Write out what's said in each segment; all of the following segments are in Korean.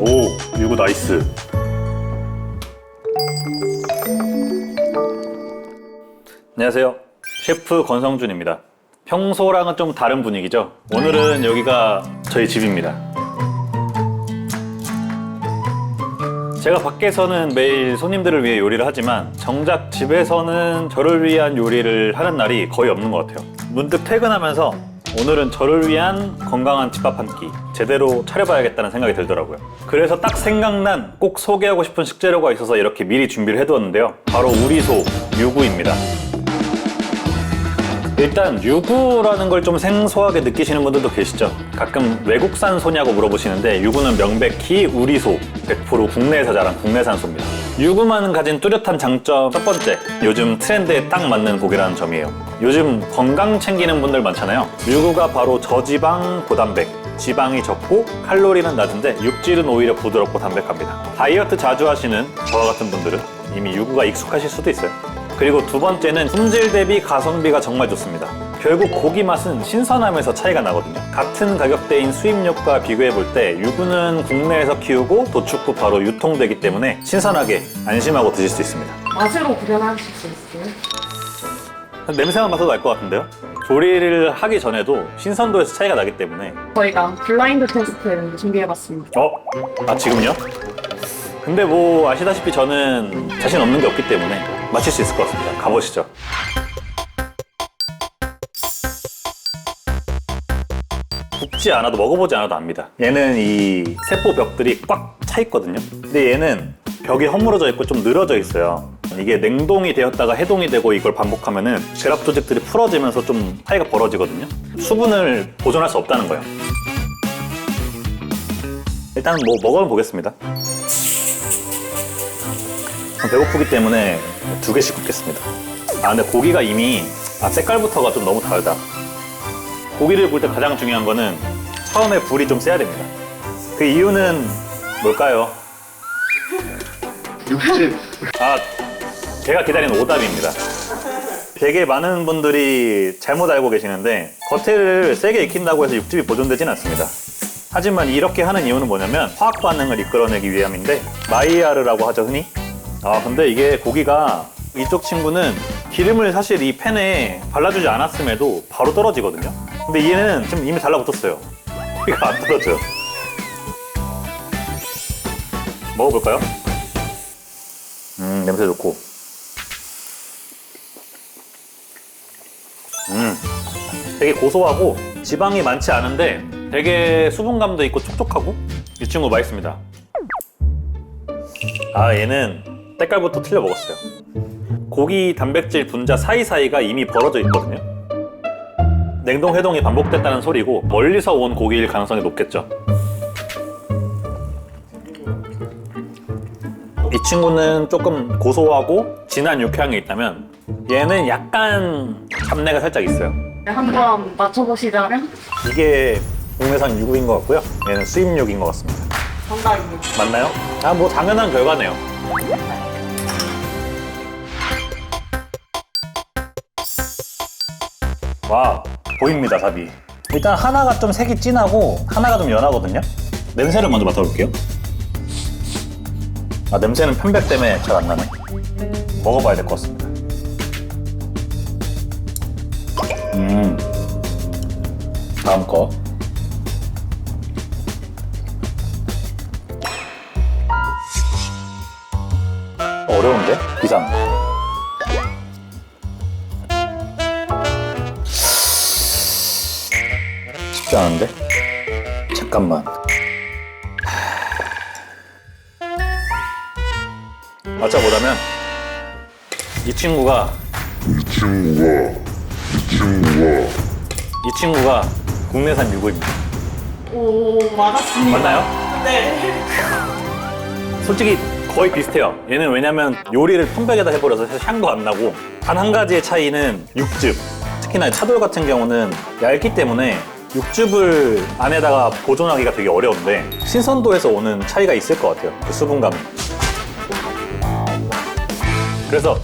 오, 유구 나이스. 안녕하세요. 셰프 권성준입니다. 평소랑은 좀 다른 분위기죠? 오늘은 여기가 저희 집입니다. 제가 밖에서는 매일 손님들을 위해 요리를 하지만 정작 집에서는 저를 위한 요리를 하는 날이 거의 없는 것 같아요. 문득 퇴근하면서 오늘은 저를 위한 건강한 집밥 한 끼 제대로 차려봐야겠다는 생각이 들더라고요. 그래서 딱 생각난 꼭 소개하고 싶은 식재료가 있어서 이렇게 미리 준비를 해두었는데요. 바로 우리소 유구입니다. 일단 유구라는 걸 좀 생소하게 느끼시는 분들도 계시죠? 가끔 외국산 소냐고 물어보시는데 유구는 명백히 우리소, 100% 국내에서 자란 국내산 소입니다. 유구만 가진 뚜렷한 장점 첫 번째, 요즘 트렌드에 딱 맞는 고기라는 점이에요. 요즘 건강 챙기는 분들 많잖아요. 유구가 바로 저지방, 고단백, 지방이 적고 칼로리는 낮은데 육질은 오히려 부드럽고 담백합니다. 다이어트 자주 하시는 저와 같은 분들은 이미 유구가 익숙하실 수도 있어요. 그리고 두 번째는 품질 대비 가성비가 정말 좋습니다. 결국 고기 맛은 신선함에서 차이가 나거든요. 같은 가격대인 수입육과 비교해 볼 때 유구는 국내에서 키우고 도축 후 바로 유통되기 때문에 신선하게 안심하고 드실 수 있습니다. 맛으로 구별하실 수 있어요? 냄새만 맡아도 알 것 같은데요? 조리를 하기 전에도 신선도에서 차이가 나기 때문에 저희가 블라인드 테스트를 준비해봤습니다. 아 지금요? 근데 뭐 아시다시피 저는 자신 없는 게 없기 때문에 맞힐 수 있을 것 같습니다. 가보시죠. 굽지 않아도 먹어보지 않아도 압니다. 얘는 이 세포 벽들이 꽉 차 있거든요. 근데 얘는 벽이 허물어져 있고 좀 늘어져 있어요. 이게 냉동이 되었다가 해동이 되고 이걸 반복하면은 결합 조직들이 풀어지면서 좀 사이가 벌어지거든요. 수분을 보존할 수 없다는 거예요. 일단 뭐 먹어보겠습니다. 배고프기 때문에 2개씩 굽겠습니다. 근데 고기가 이미 색깔부터가 좀 너무 다르다. 고기를 구울 때 가장 중요한 거는 처음에 불이 좀 세야 됩니다. 그 이유는 뭘까요? 육즙. 제가 기다리는 오답입니다. 되게 많은 분들이 잘못 알고 계시는데 겉을 세게 익힌다고 해서 육즙이 보존되진 않습니다. 하지만 이렇게 하는 이유는 뭐냐면 화학 반응을 이끌어내기 위함인데 마이야르라고 하죠, 흔히. 근데 이게 고기가 이쪽 친구는 기름을 사실 이 팬에 발라주지 않았음에도 바로 떨어지거든요. 근데 얘는 지금 이미 달라붙었어요. 고기가 안 떨어져요. 먹어볼까요? 냄새 좋고. 되게 고소하고 지방이 많지 않은데 되게 수분감도 있고 촉촉하고 이 친구 맛있습니다. 얘는 때깔부터 틀려 먹었어요. 고기 단백질 분자 사이사이가 이미 벌어져 있거든요. 냉동 해동이 반복됐다는 소리고 멀리서 온 고기일 가능성이 높겠죠. 이 친구는 조금 고소하고 진한 육향이 있다면 얘는 약간 잡내가 살짝 있어요. 한번 맞춰보시자면? 이게 국내산 유구인 것 같고요. 얘는 수입육인 것 같습니다. 정답입니다. 맞나요? 뭐 당연한 결과네요. 와, 보입니다, 답이. 일단 하나가 좀 색이 진하고 하나가 좀 연하거든요. 냄새를 먼저 맡아볼게요. 냄새는 편백 때문에 잘 안 나네. 먹어봐야 될 것 같습니다. 다음 거. 어려운데? 이상. 쉽지 않은데? 잠깐만. 맞춰보자면 이 친구가 국내산 유구입니다. 오, 맞았습니다. 맞나요? 네. 솔직히 거의 비슷해요. 얘는 왜냐면 요리를 편백에다 해버려서 사실 향도 안 나고 단 한 가지의 차이는 육즙. 특히나 차돌 같은 경우는 얇기 때문에 육즙을 안에다가 보존하기가 되게 어려운데 신선도에서 오는 차이가 있을 것 같아요. 그 수분감. 그래서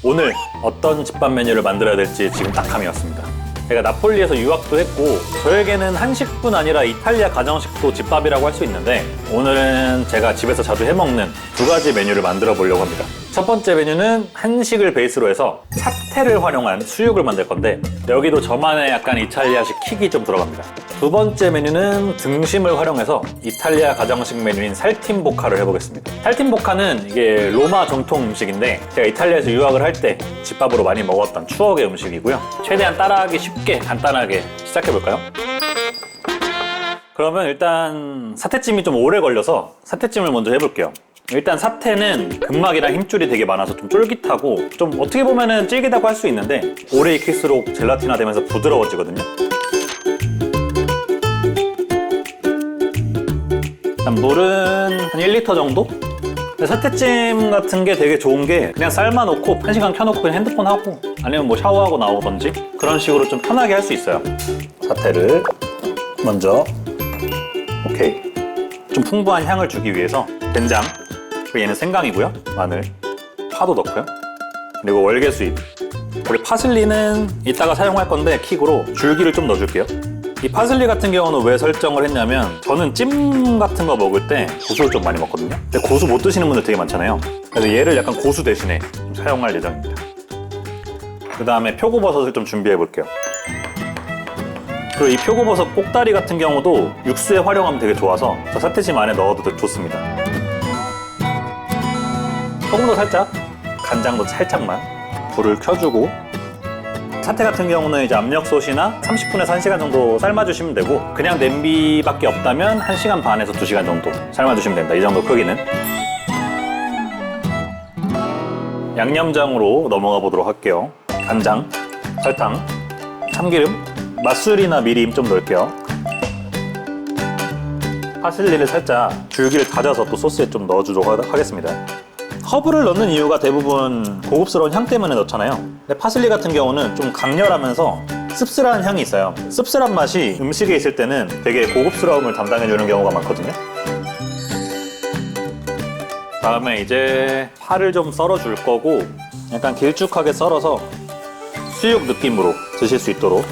오늘 어떤 집밥 메뉴를 만들어야 될지 지금 딱 감이 왔습니다. 제가 나폴리에서 유학도 했고 저에게는 한식뿐 아니라 이탈리아 가정식도 집밥이라고 할 수 있는데 오늘은 제가 집에서 자주 해먹는 두 가지 메뉴를 만들어 보려고 합니다. 첫 번째 메뉴는 한식을 베이스로 해서 사태를 활용한 수육을 만들 건데 여기도 저만의 약간 이탈리아식 킥이 좀 들어갑니다. 두 번째 메뉴는 등심을 활용해서 이탈리아 가정식 메뉴인 살팀보카를 해보겠습니다. 살팀보카는 이게 로마 정통 음식인데 제가 이탈리아에서 유학을 할 때 집밥으로 많이 먹었던 추억의 음식이고요. 최대한 따라하기 쉽게 간단하게 시작해볼까요? 그러면 일단 사태찜이 좀 오래 걸려서 사태찜을 먼저 해볼게요. 일단 사태는 근막이랑 힘줄이 되게 많아서 좀 쫄깃하고 좀 어떻게 보면은 질기다고 할 수 있는데 오래 익힐수록 젤라틴화 되면서 부드러워지거든요. 일단 물은 한 1리터 정도? 근데 사태찜 같은 게 되게 좋은 게 그냥 삶아놓고 1시간 켜놓고 그냥 핸드폰 하고 아니면 뭐 샤워하고 나오던지 그런 식으로 좀 편하게 할 수 있어요. 사태를 먼저 오케이 좀 풍부한 향을 주기 위해서 된장, 그리고 얘는 생강이고요, 마늘, 파도 넣고요, 그리고 월계수잎, 우리 파슬리는 이따가 사용할 건데 킥으로 줄기를 좀 넣어줄게요. 이 파슬리 같은 경우는 왜 설정을 했냐면 저는 찜 같은 거 먹을 때 고수를 좀 많이 먹거든요. 근데 고수 못 드시는 분들 되게 많잖아요. 그래서 얘를 약간 고수 대신에 좀 사용할 예정입니다. 그 다음에 표고버섯을 좀 준비해 볼게요. 그리고 이 표고버섯 꼭다리 같은 경우도 육수에 활용하면 되게 좋아서 저 사태찜 안에 넣어도 되게 좋습니다. 소금도 살짝, 간장도 살짝만 불을 켜주고 사태 같은 경우는 이제 압력솥이나 30분에서 1시간 정도 삶아주시면 되고 그냥 냄비밖에 없다면 1시간 반에서 2시간 정도 삶아주시면 됩니다. 이 정도 크기는. 양념장으로 넘어가 보도록 할게요. 간장, 설탕, 참기름, 맛술이나 미림 좀 넣을게요. 파슬리를 살짝 줄기를 다져서 또 소스에 좀 넣어주도록 하겠습니다. 허브를 넣는 이유가 대부분 고급스러운 향 때문에 넣잖아요. 근데 파슬리 같은 경우는 좀 강렬하면서 씁쓸한 향이 있어요. 씁쓸한 맛이 음식에 있을 때는 되게 고급스러움을 담당해주는 경우가 많거든요. 다음에 이제 파를 좀 썰어줄 거고 약간 길쭉하게 썰어서 수육 느낌으로 드실 수 있도록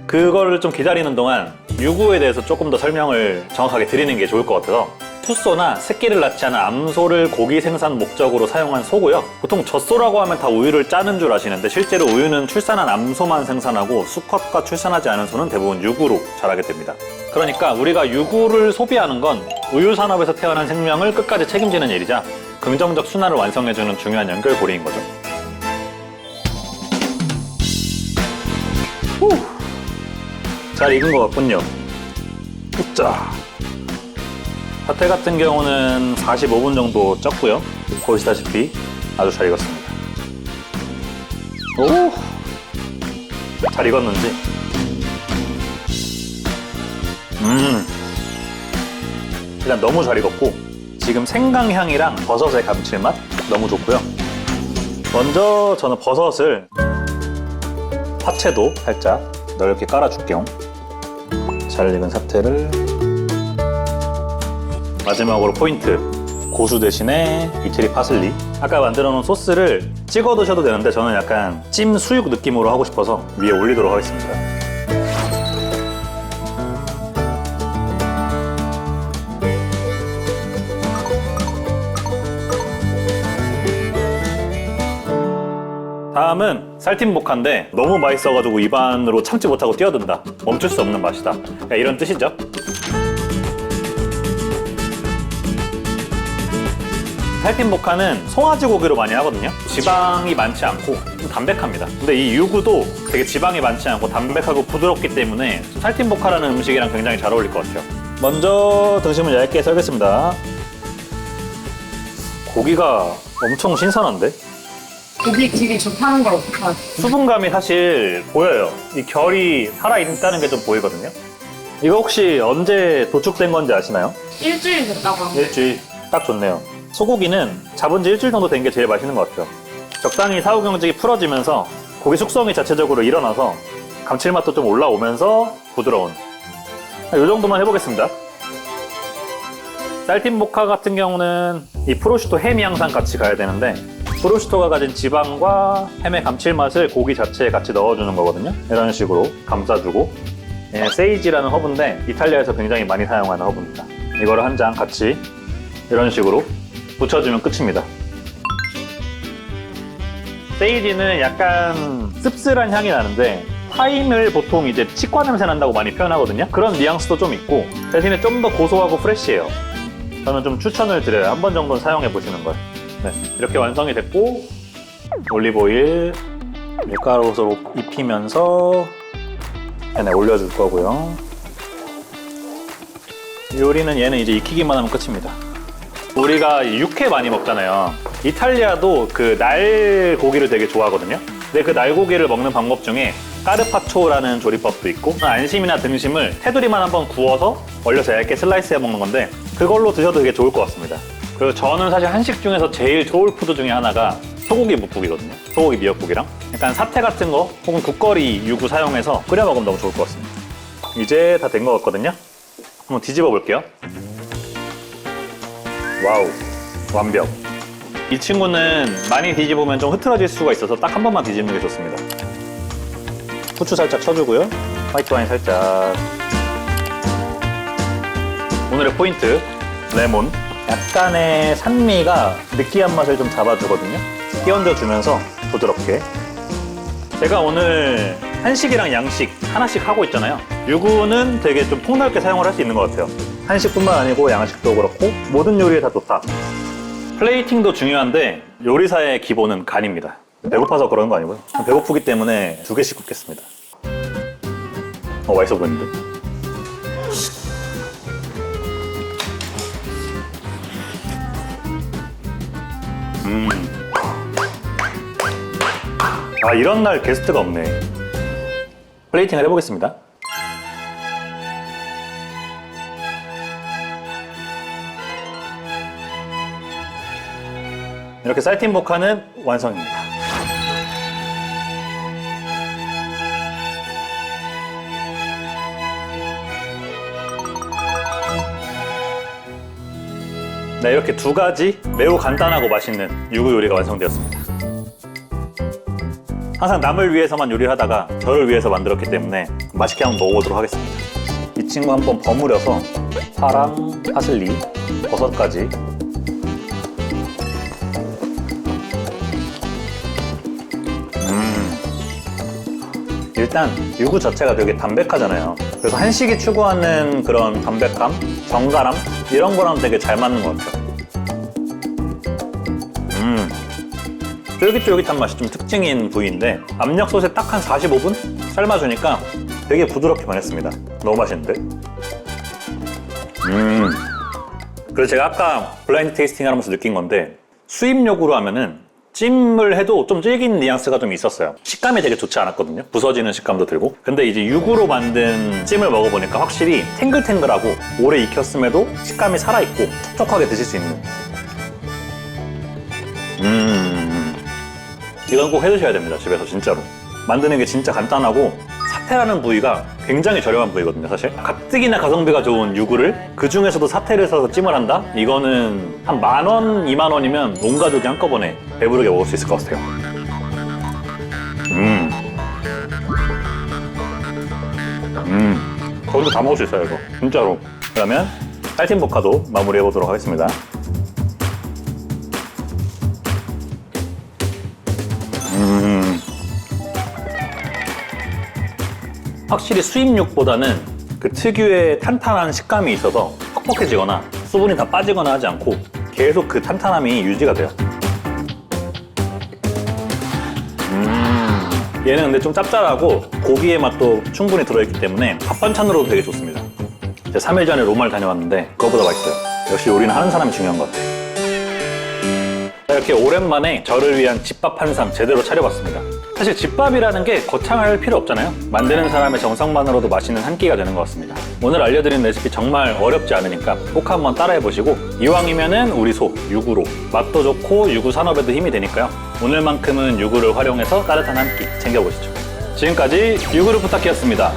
그거를 좀 기다리는 동안 유구에 대해서 조금 더 설명을 정확하게 드리는 게 좋을 것 같아서 숫소나 새끼를 낳지 않은 암소를 고기 생산 목적으로 사용한 소고요. 보통 젖소라고 하면 다 우유를 짜는 줄 아시는데 실제로 우유는 출산한 암소만 생산하고 수컷과 출산하지 않은 소는 대부분 유구로 자라게 됩니다. 그러니까 우리가 유구를 소비하는 건 우유 산업에서 태어난 생명을 끝까지 책임지는 일이자 긍정적 순환을 완성해주는 중요한 연결고리인 거죠. 잘 익은 것 같군요. 자, 사태 같은 경우는 45분 정도 쪘고요. 보시다시피 아주 잘 익었습니다. 오! 잘 익었는지. 일단 너무 잘 익었고 지금 생강향이랑 버섯의 감칠맛 너무 좋고요. 먼저 저는 버섯을 파채도 살짝 넓게 깔아줄게요. 잘 익은 사태를 마지막으로 포인트 고수 대신에 이태리 파슬리 아까 만들어 놓은 소스를 찍어 드셔도 되는데 저는 약간 찜 수육 느낌으로 하고 싶어서 위에 올리도록 하겠습니다. 다음은 살팀보카인데 너무 맛있어가지고 입안으로 참지 못하고 뛰어든다. 멈출 수 없는 맛이다. 이런 뜻이죠. 살팀보카는 송아지 고기로 많이 하거든요. 지방이 많지 않고 좀 담백합니다. 근데 이 유구도 되게 지방이 많지 않고 담백하고 부드럽기 때문에 살팀보카라는 음식이랑 굉장히 잘 어울릴 것 같아요. 먼저 등심을 얇게 썰겠습니다. 고기가 엄청 신선한데? 고기 질이 좋다는 걸 어떻게 알지? 수분감이 사실 보여요. 이 결이 살아있다는 게 좀 보이거든요. 이거 혹시 언제 도축된 건지 아시나요? 일주일 됐다고 합니다. 일주일. 딱 좋네요. 소고기는 잡은 지 일주일 정도 된 게 제일 맛있는 것 같아요. 적당히 사후 경직이 풀어지면서 고기 숙성이 자체적으로 일어나서 감칠맛도 좀 올라오면서 부드러운 이 정도만 해보겠습니다. 살팀보카 같은 경우는 이 프로슈토 햄이 항상 같이 가야 되는데 프로슈토가 가진 지방과 햄의 감칠맛을 고기 자체에 같이 넣어주는 거거든요. 이런 식으로 감싸주고, 세이지라는 허브인데 이탈리아에서 굉장히 많이 사용하는 허브입니다. 이거를 한 장 같이 이런 식으로 붙여주면 끝입니다. 세이지는 약간 씁쓸한 향이 나는데 타임을 보통 이제 치과 냄새 난다고 많이 표현하거든요. 그런 뉘앙스도 좀 있고 대신에 좀 더 고소하고 프레쉬해요. 저는 좀 추천을 드려요. 한 번 정도는 사용해 보시는 걸. 네, 이렇게 완성이 됐고 올리브오일 밀가루로 입히면서 팬에 올려줄 거고요. 요리는 얘는 이제 익히기만 하면 끝입니다. 우리가 육회 많이 먹잖아요. 이탈리아도 그 날 고기를 되게 좋아하거든요. 근데 그 날 고기를 먹는 방법 중에 까르파초라는 조리법도 있고 안심이나 등심을 테두리만 한번 구워서 얼려서 얇게 슬라이스 해 먹는 건데 그걸로 드셔도 되게 좋을 것 같습니다. 그리고 저는 사실 한식 중에서 제일 좋을 푸드 중에 하나가 소고기 묵국이거든요. 소고기 미역국이랑 약간 사태 같은 거 혹은 국거리 유구 사용해서 끓여 먹으면 너무 좋을 것 같습니다. 이제 다 된 것 같거든요. 한번 뒤집어 볼게요. 와우, 완벽. 이 친구는 많이 뒤집으면 좀 흐트러질 수가 있어서 딱 한 번만 뒤집는 게 좋습니다. 후추 살짝 쳐주고요. 화이트 와인 살짝. 오늘의 포인트, 레몬. 약간의 산미가 느끼한 맛을 좀 잡아주거든요. 끼얹어주면서 부드럽게. 제가 오늘 한식이랑 양식 하나씩 하고 있잖아요. 유구는 되게 좀 폭넓게 사용을 할 수 있는 것 같아요. 한식뿐만 아니고 양식도 그렇고 모든 요리에 다 좋다. 플레이팅도 중요한데 요리사의 기본은 간입니다. 배고파서 그런 거 아니고요. 배고프기 때문에 2개씩 굽겠습니다. 맛있어 보이는데? 아, 이런 날 게스트가 없네. 플레이팅을 해보겠습니다. 이렇게 살팀보카는 완성입니다. 네, 이렇게 2가지 매우 간단하고 맛있는 유구 요리가 완성되었습니다. 항상 남을 위해서만 요리를 하다가 저를 위해서 만들었기 때문에 맛있게 한번 먹어보도록 하겠습니다. 이 친구 한번 버무려서 파랑, 파슬리, 버섯까지. 일단 유구 자체가 되게 담백하잖아요. 그래서 한식이 추구하는 그런 담백함, 정갈함 이런 거랑 되게 잘 맞는 것 같아요. 쫄깃쫄깃한 맛이 좀 특징인 부위인데 압력솥에 딱 한 45분 삶아주니까 되게 부드럽게 변했습니다. 너무 맛있는데? 그래서 제가 아까 블라인드 테이스팅 하면서 느낀 건데 수입 요구로 하면은 찜을 해도 좀 질긴 뉘앙스가 좀 있었어요. 식감이 되게 좋지 않았거든요. 부서지는 식감도 들고. 근데 이제 육으로 만든 찜을 먹어보니까 확실히 탱글탱글하고 오래 익혔음에도 식감이 살아있고 촉촉하게 드실 수 있는. 이건 꼭 해드셔야 됩니다. 집에서 진짜로. 만드는 게 진짜 간단하고 사태라는 부위가 굉장히 저렴한 부위거든요. 사실 가뜩이나 가성비가 좋은 유구를 그 중에서도 사태를 써서 찜을 한다? 이거는 한 10,000원, 20,000원이면 온 가족이 한꺼번에 배부르게 먹을 수 있을 것 같아요. 거기서 다 먹을 수 있어요, 이거. 진짜로. 그러면 살팀보카도 마무리해보도록 하겠습니다. 확실히 수입육보다는 그 특유의 탄탄한 식감이 있어서 퍽퍽해지거나 수분이 다 빠지거나 하지 않고 계속 그 탄탄함이 유지가 돼요. 얘는 근데 좀 짭짤하고 고기의 맛도 충분히 들어있기 때문에 밥 반찬으로도 되게 좋습니다. 제가 3일 전에 로마를 다녀왔는데 그거보다 맛있어요. 역시 요리는 하는 사람이 중요한 것 같아요. 이렇게 오랜만에 저를 위한 집밥 한 상 제대로 차려봤습니다. 사실 집밥이라는 게 거창할 필요 없잖아요. 만드는 사람의 정성만으로도 맛있는 한 끼가 되는 것 같습니다. 오늘 알려드린 레시피 정말 어렵지 않으니까 꼭 한번 따라해보시고 이왕이면은 우리 소, 유구로 맛도 좋고 유구 산업에도 힘이 되니까요. 오늘만큼은 유구를 활용해서 따뜻한 한 끼 챙겨보시죠. 지금까지 유구를 부탁해였습니다.